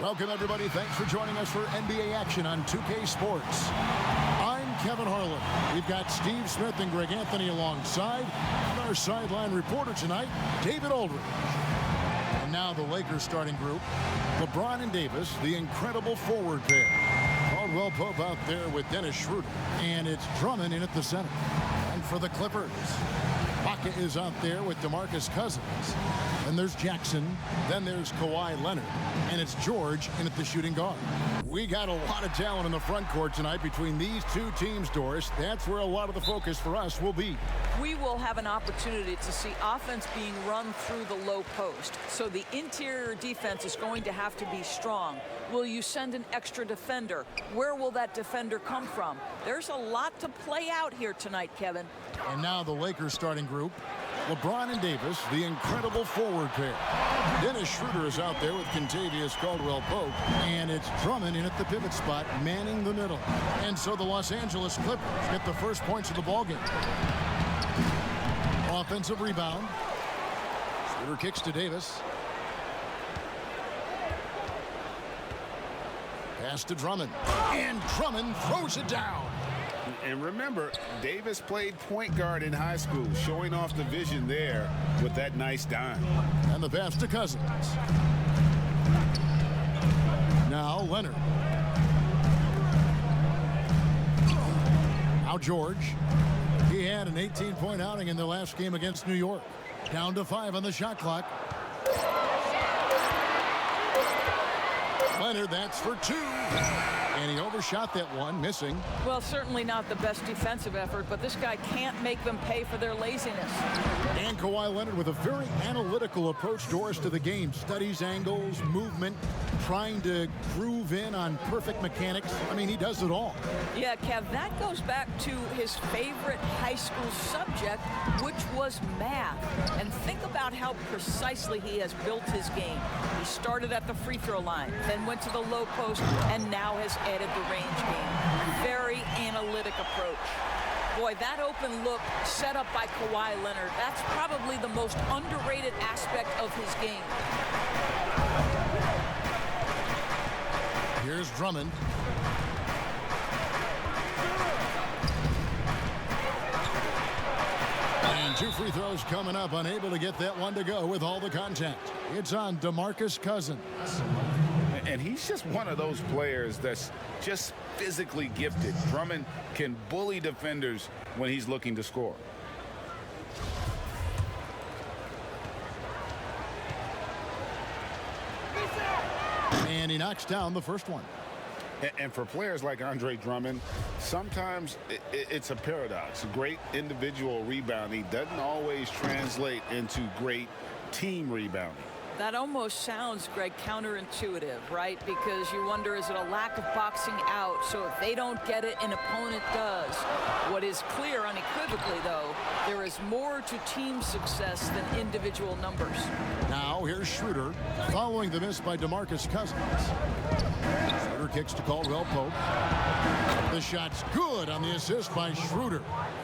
Welcome, everybody. Thanks for joining us for NBA action on 2K Sports. I'm Kevin Harlan. We've got Steve Smith and Greg Anthony alongside. And our sideline reporter tonight, David Aldridge. And now the Lakers starting group. LeBron and Davis, the incredible forward pair. Caldwell Pope out there with Dennis Schroeder. And it's Drummond in at the center. And for the Clippers, Baca is out there with DeMarcus Cousins. Then there's Jackson. Then there's Kawhi Leonard. And it's George in at the shooting guard. We got a lot of talent in the front court tonight between these two teams, Doris. That's where a lot of the focus for us will be. We will have an opportunity to see offense being run through the low post. So the interior defense is going to have to be strong. Will you send an extra defender? Where will that defender come from? There's a lot to play out here tonight, Kevin. And now the Lakers starting group. LeBron and Davis, the incredible forward pair. Dennis Schroeder is out there with Kentavious Caldwell-Pope. And it's Drummond in at the pivot spot, manning the middle. And so the Los Angeles Clippers get the first points of the ballgame. Offensive rebound. Schroeder kicks to Davis. Pass to Drummond. And Drummond throws it down. And remember, Davis played point guard in high school, showing off the vision there with that nice dime. And the pass to Cousins. Now Leonard. Now George. He had an 18-point outing in the last game against New York. Down to 5 on the shot clock. Leonard, that's for 2. And he overshot that one, missing. Well, certainly not the best defensive effort, but this guy can't make them pay for their laziness. And Kawhi Leonard with a very analytical approach, Doris, to the game. Studies angles, movement, trying to groove in on perfect mechanics. I mean, he does it all. Yeah, Kev, that goes back to his favorite high school subject, which was math. And think about how precisely he has built his game. He started at the free throw line, then went to the low post, and now has added the range game. Very analytic approach. Boy, that open look set up by Kawhi Leonard, that's probably the most underrated aspect of his game. Here's Drummond. And 2 free throws coming up, unable to get that one to go with all the contact. It's on DeMarcus Cousins. And he's just one of those players that's just physically gifted. Drummond can bully defenders when he's looking to score. And he knocks down the first one. And for players like Andre Drummond, sometimes it's a paradox. Great individual rebounding doesn't always translate into great team rebounding. That almost sounds, Greg, counterintuitive, right? Because you wonder, is it a lack of boxing out? So if they don't get it, an opponent does. What is clear unequivocally, though, there is more to team success than individual numbers. Now here's Schroeder following the miss by DeMarcus Cousins. Schroeder kicks to Caldwell-Pope. The shot's good on the assist by Schroeder.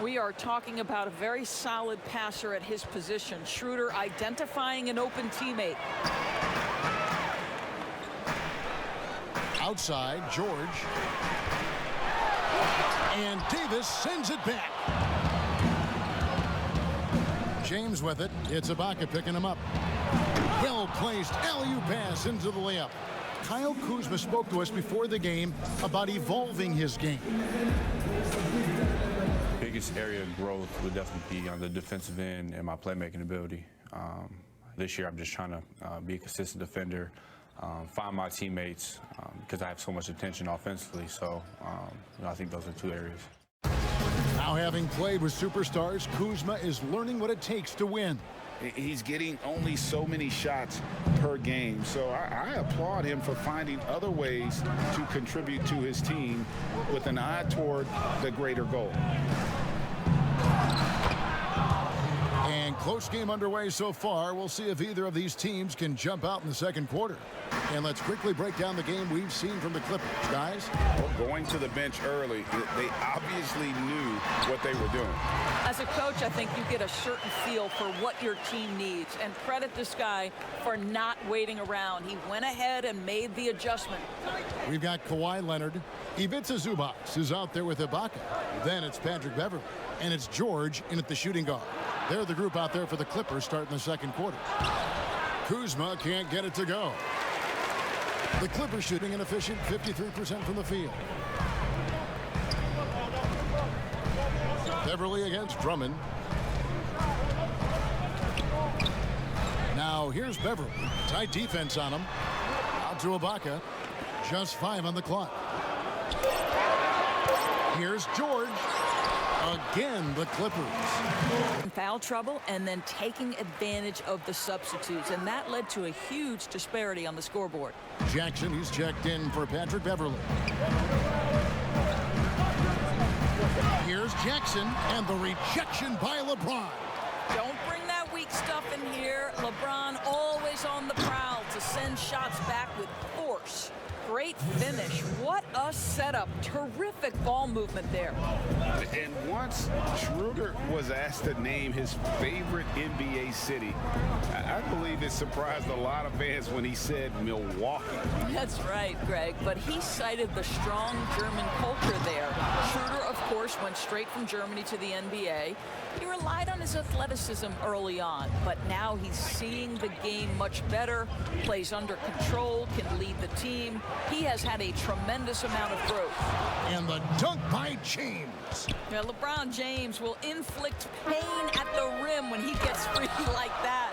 We are talking about a very solid passer at his position. Schroeder identifying an open teammate. Outside, George. And Davis sends it back. James with it. It's Ibaka picking him up. Well-placed alley-oop pass into the layup. Kyle Kuzma spoke to us before the game about evolving his game. Biggest area of growth would definitely be on the defensive end and my playmaking ability. This year I'm just trying to be a consistent defender, find my teammates because I have so much attention offensively. So I think those are 2 areas. Now having played with superstars, Kuzma is learning what it takes to win. He's getting only so many shots per game, so I applaud him for finding other ways to contribute to his team with an eye toward the greater goal. And And close game underway so far. We'll see if either of these teams can jump out in the second quarter. And let's quickly break down the game we've seen from the Clippers, guys. Well, going to the bench early, they obviously knew what they were doing. As a coach, I think you get a certain feel for what your team needs. And credit this guy for not waiting around. He went ahead and made the adjustment. We've got Kawhi Leonard. Ivica Zubac is out there with Ibaka. Then it's Patrick Beverley. And it's George in at the shooting guard. They're the group out there for the Clippers starting the second quarter. Kuzma can't get it to go. The Clippers shooting an efficient 53% from the field. Beverley against Drummond. Now here's Beverley. Tight defense on him. Out to Ibaka. Just 5 on the clock. Here's George. Again, the Clippers. Foul trouble and then taking advantage of the substitutes. And that led to a huge disparity on the scoreboard. Jackson, he's checked in for Patrick Beverley. Here's Jackson and the rejection by LeBron. Don't bring that weak stuff in here. LeBron always on the prowl to send shots back with force. Great finish. What a setup. Terrific ball movement there. And once Schroeder was asked to name his favorite NBA city, I believe it surprised a lot of fans when he said Milwaukee. That's right, Greg. But he cited the strong German culture there. Schroeder, of course, went straight from Germany to the NBA. He relied on his athleticism early on, but now he's seeing the game much better, plays under control, can lead the team. He has had a tremendous amount of growth. And the dunk by James. Now, LeBron James will inflict pain at the rim when he gets free like that.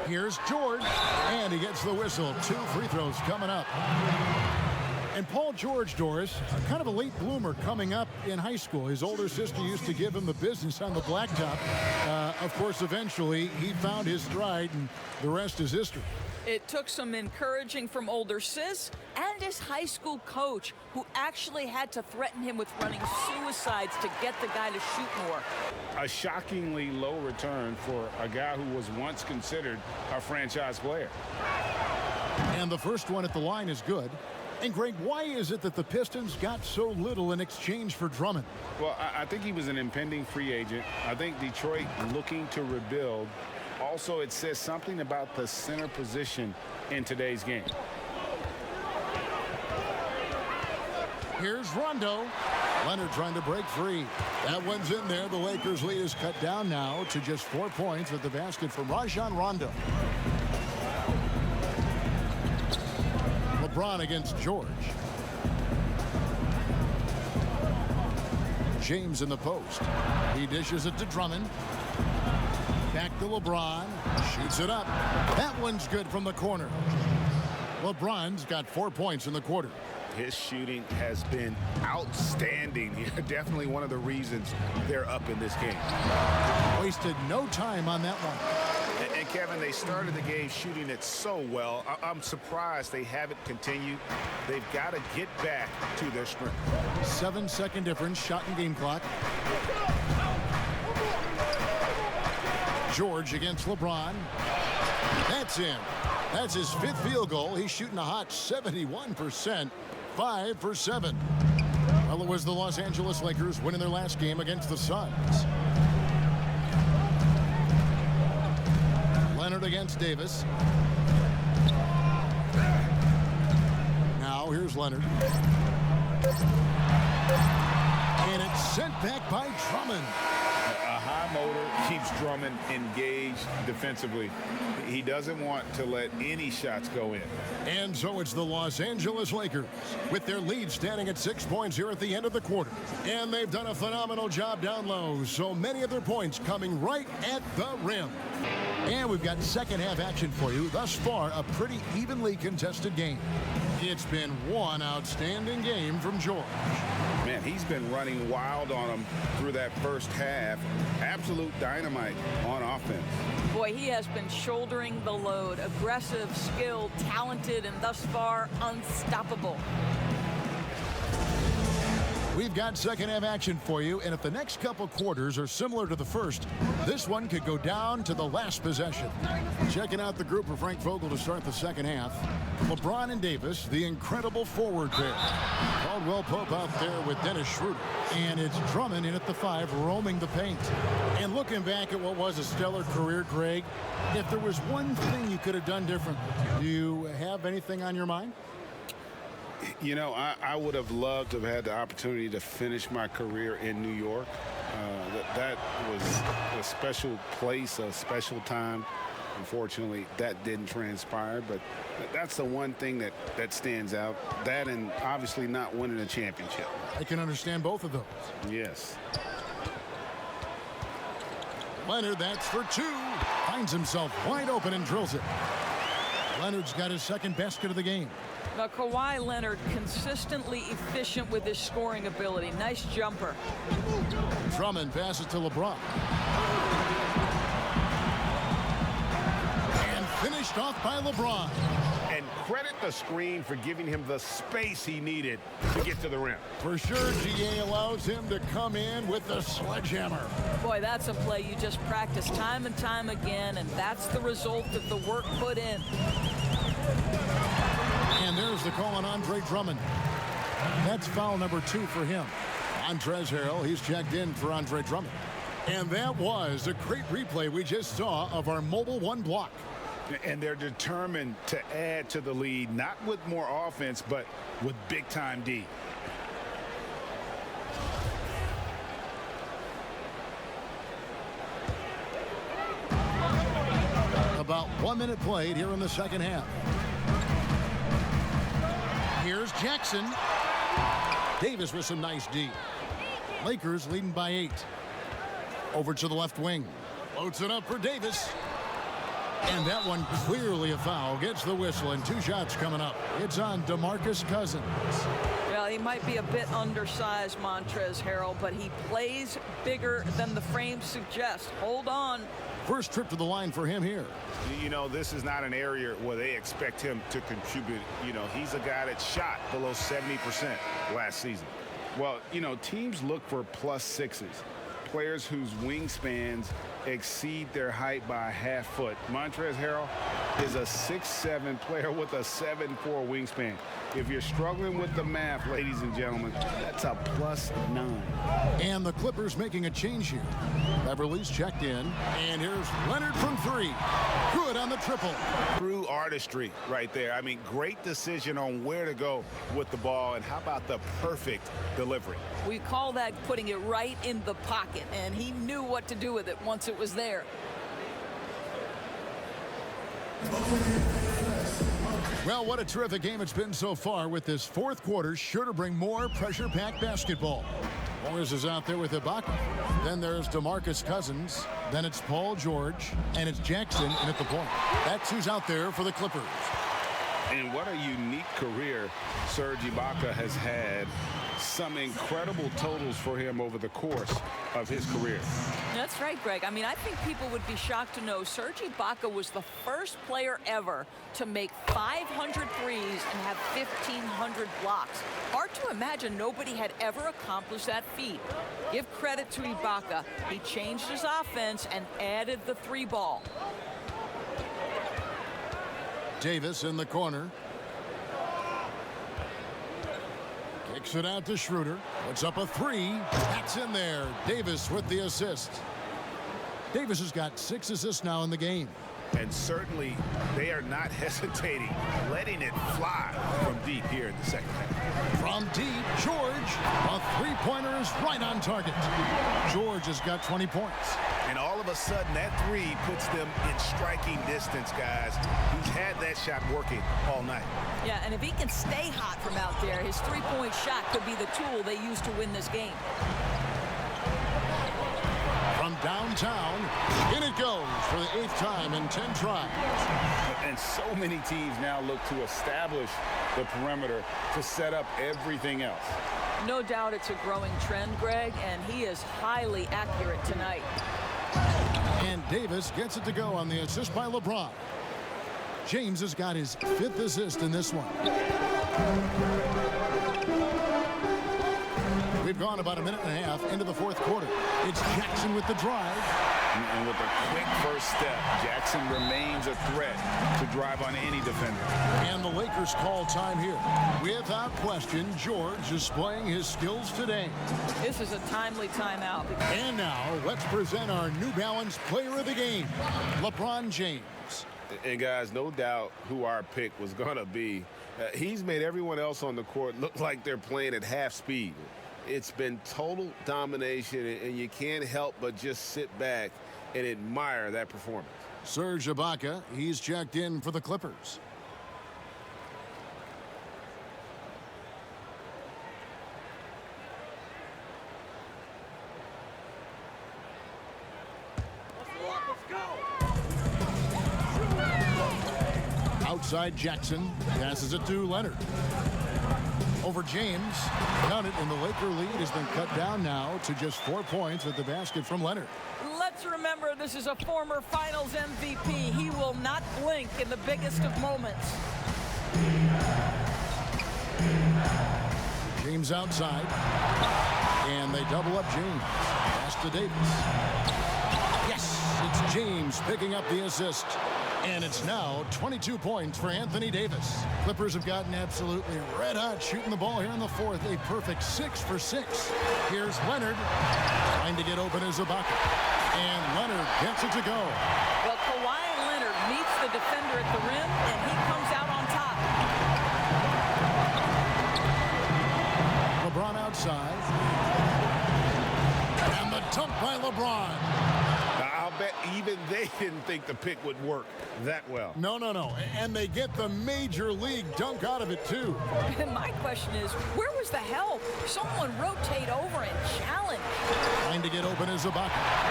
Here's George, and he gets the whistle. 2 free throws coming up. And Paul George, Doris, kind of a late bloomer coming up in high school. His older sister used to give him the business on the blacktop. Of course, eventually, he found his stride, and the rest is history. It took some encouraging from older sis and his high school coach, who actually had to threaten him with running suicides to get the guy to shoot more. A shockingly low return for a guy who was once considered a franchise player. And the first one at the line is good. And, Greg, why is it that the Pistons got so little in exchange for Drummond? Well, I think he was an impending free agent. I think Detroit looking to rebuild. Also, it says something about the center position in today's game. Here's Rondo. Leonard trying to break free. That one's in there. The Lakers' lead is cut down now to just 4 points with the basket from Rajon Rondo. LeBron against George. James in the post. He dishes it to Drummond. Back to LeBron. Shoots it up. That one's good from the corner. LeBron's got 4 points in the quarter. His shooting has been outstanding. Definitely one of the reasons they're up in this game. Wasted no time on that one. And Kevin, they started the game shooting it so well. I'm surprised they haven't continued. They've got to get back to their strength. 7-second difference, shot and game clock. George against LeBron. That's in. That's his 5th field goal. He's shooting a hot 71%. 5 for 7. Well, it was the Los Angeles Lakers winning their last game against the Suns. Leonard against Davis. Now here's Leonard. And it's sent back by Drummond. A high motor keeps Drummond engaged defensively. He doesn't want to let any shots go in. And so it's the Los Angeles Lakers with their lead standing at 6 points here at the end of the quarter. And they've done a phenomenal job down low. So many of their points coming right at the rim. And we've got second half action for you. Thus far, a pretty evenly contested game. It's been one outstanding game from George. Man, he's been running wild on them through that first half. Absolute dynamite on offense. Boy, he has been shouldering the load. Aggressive, skilled, talented, and thus far unstoppable. We've got second half action for you, and if the next couple quarters are similar to the first, this one could go down to the last possession. Checking out the group for Frank Vogel to start the second half. LeBron and Davis, the incredible forward pair. Caldwell Pope out there with Dennis Schroeder. And it's Drummond in at the 5, roaming the paint. And looking back at what was a stellar career, Greg, if there was one thing you could have done different, do you have anything on your mind? You know, I would have loved to have had the opportunity to finish my career in New York. That was a special place, a special time. Unfortunately, that didn't transpire, but that's the one thing that stands out. That and obviously not winning a championship. I can understand both of those. Yes. Leonard, that's for 2. Finds himself wide open and drills it. Leonard's got his second basket of the game. Now, Kawhi Leonard consistently efficient with his scoring ability. Nice jumper. Drummond passes to LeBron. And finished off by LeBron. And credit the screen for giving him the space he needed to get to the rim. For sure, GA allows him to come in with the sledgehammer. Boy, that's a play you just practice time and time again, and that's the result of the work put in. And there's the call on Andre Drummond. That's foul number 2 for him. Montrezl Harrell, he's checked in for Andre Drummond. And that was a great replay we just saw of our Mobile One block. And they're determined to add to the lead, not with more offense, but with big-time D. About 1 minute played here in the second half. Here's Jackson. Davis with some nice D. Lakers leading by 8. Over to the left wing. Floats it up for Davis. And that one clearly a foul. Gets the whistle and 2 shots coming up. It's on DeMarcus Cousins. Well, he might be a bit undersized, Montrezl Harrell, but he plays bigger than the frame suggests. Hold on. First trip to the line for him here. You know, this is not an area where they expect him to contribute. You know, he's a guy that shot below 70% last season. Well, you know, teams look for +6s, players whose wingspans exceed their height by a half foot. Montrezl Harrell is a 6'7" player with a 7'4" wingspan. If you're struggling with the math, ladies and gentlemen, that's a +9. And the Clippers making a change here. Beverly's checked in. And here's Leonard from 3. Good on the triple. True artistry right there. I mean, great decision on where to go with the ball. And how about the perfect delivery? We call that putting it right in the pocket, and he knew what to do with it once it was there. Well, what a terrific game it's been so far, with this fourth quarter sure to bring more pressure-packed basketball. Morris is out there with Ibaka. Then there's DeMarcus Cousins. Then it's Paul George. And it's Jackson in at the point. That's who's out there for the Clippers. And what a unique career Serge Ibaka has had. Some incredible totals for him over the course of his career. That's right, Greg. I mean, I think people would be shocked to know Serge Ibaka was the first player ever to make 500 threes and have 1,500 blocks. Hard to imagine nobody had ever accomplished that feat. Give credit to Ibaka. He changed his offense and added the 3 ball. Davis in the corner. Kicks it out to Schroeder. Puts up a 3. That's in there. Davis with the assist. Davis has got 6 assists now in the game. And certainly they are not hesitating, letting it fly from deep here in the second half. From deep, George. A 3-pointer is right on target. George has got 20 points. And all of a sudden, that 3 puts them in striking distance, guys. He's had that shot working all night. Yeah, and if he can stay hot from out there, his 3-point shot could be the tool they use to win this game. From downtown, in it goes for the 8th time in 10 tries. And so many teams now look to establish the perimeter to set up everything else. No doubt it's a growing trend, Greg, and he is highly accurate tonight. And Davis gets it to go on the assist by LeBron. James has got his 5th assist in this one. We've gone about a minute and a half into the fourth quarter. It's Jackson with the drive. And with a quick first step, Jackson remains a threat to drive on any defender. And the Lakers call time here. Without question, George is displaying his skills today. This is a timely timeout. And now, let's present our New Balance player of the game, LeBron James. And guys, no doubt who our pick was going to be. He's made everyone else on the court look like they're playing at half speed. It's been total domination, and you can't help but just sit back and admire that performance. Serge Ibaka, he's checked in for the Clippers. Outside Jackson, passes it to Leonard. Over James, count it, and the Laker lead has been cut down now to just 4 points with the basket from Leonard. Let's remember, this is a former Finals MVP. He will not blink in the biggest of moments. James outside, and they double up James. Pass to Davis. Yes, it's James picking up the assist. And it's now 22 points for Anthony Davis. Clippers have gotten absolutely red hot shooting the ball here in the fourth. A perfect 6 for 6. Here's Leonard trying to get open as Ibaka. And Leonard gets it to go. Well, Kawhi Leonard meets the defender at the rim, and he comes out on top. LeBron outside. And the dunk by LeBron. I'll bet even they didn't think the pick would work that well. No. And they get the major league dunk out of it, too. And my question is, where was the help? Someone rotate over and challenge. Trying to get open as Ibaka.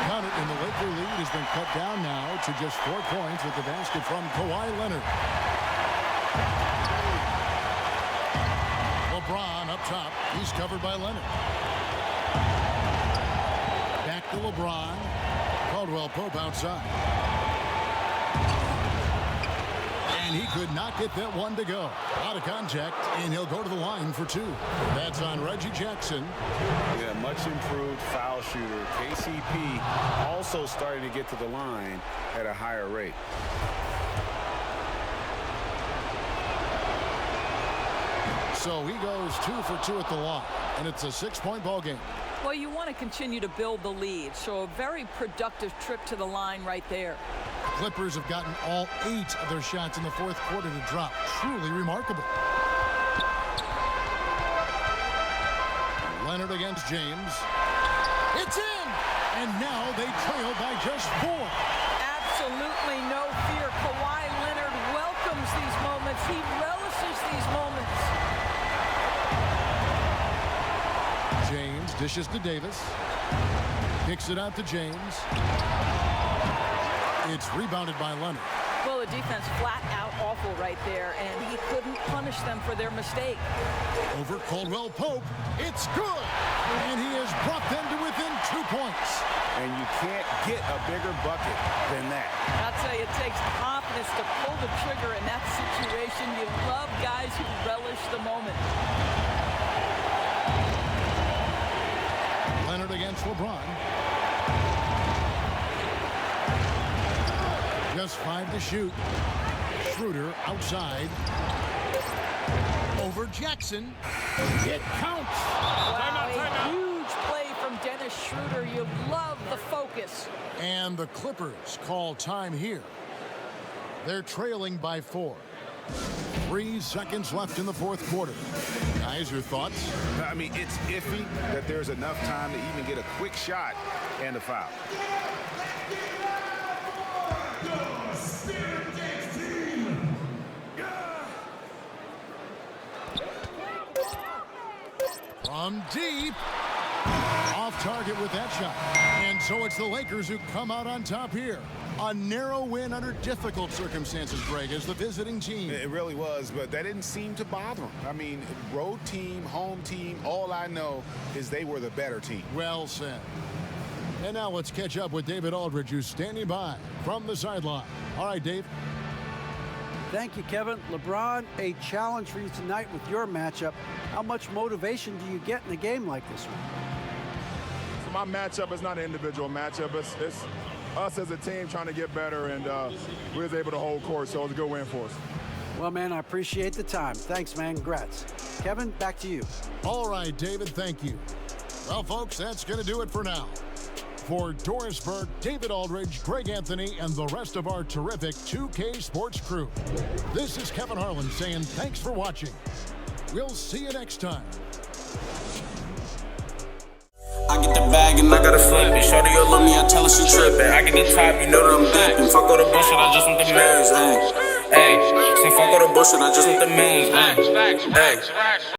Count it, and the Laker lead has been cut down now to just 4 points with the basket from Kawhi Leonard. LeBron up top. He's covered by Leonard. Back to LeBron. Caldwell Pope outside. And he could not get that one to go. Out of contact, and he'll go to the line for 2. That's on Reggie Jackson. Yeah, much improved foul shooter. KCP also starting to get to the line at a higher rate. So he goes 2 for 2 at the line, and it's a 6-point ball game. Well, you want to continue to build the lead, so a very productive trip to the line right there. Clippers have gotten all 8 of their shots in the fourth quarter to drop. Truly remarkable. Leonard against James. It's in! And now they trail by just 4. Absolutely no fear. Kawhi Leonard welcomes these moments. He relishes these moments. James dishes to Davis. Kicks it out to James. It's rebounded by Leonard. Well, the defense flat out awful right there, and he couldn't punish them for their mistake. Over Caldwell Pope. It's good! And he has brought them to within 2 points. And you can't get a bigger bucket than that. I'll tell you, it takes confidence to pull the trigger in that situation. You love guys who relish the moment. Leonard against LeBron. Just 5 to shoot. Schroeder outside. Over Jackson. It counts. Wow, a huge play from Dennis Schroeder. You love the focus. And the Clippers call time here. They're trailing by 4. 3 seconds left in the fourth quarter. Guys, your thoughts? I mean, it's iffy that there's enough time to even get a quick shot and a foul. From deep. Off target with that shot. And so it's the Lakers who come out on top here. A narrow win under difficult circumstances, Greg, as the visiting team. It really was, but that didn't seem to bother them. I mean, road team, home team, all I know is they were the better team. Well said. And now let's catch up with David Aldridge, who's standing by from the sideline. All right, Dave. Thank you, Kevin. LeBron, a challenge for you tonight with your matchup. How much motivation do you get in a game like this one? So my matchup is not an individual matchup. It's us as a team trying to get better, and we was able to hold court, so it was a good win for us. Well, man, I appreciate the time. Thanks, man. Congrats. Kevin, back to you. All right, David, thank you. Well, folks, that's going to do it for now. For Doris Burke, David Aldridge, Greg Anthony, and the rest of our terrific 2K Sports crew, this is Kevin Harlan saying thanks for watching. We'll see you next time. I get the bag and I gotta flip it. Shorty, you love me, I tell her she trippin'. I get the top, you know that I'm dipping. Fuck all the bullshit, I just want the millions, ayy. Say fuck all the bullshit, I just want the millions, ayy.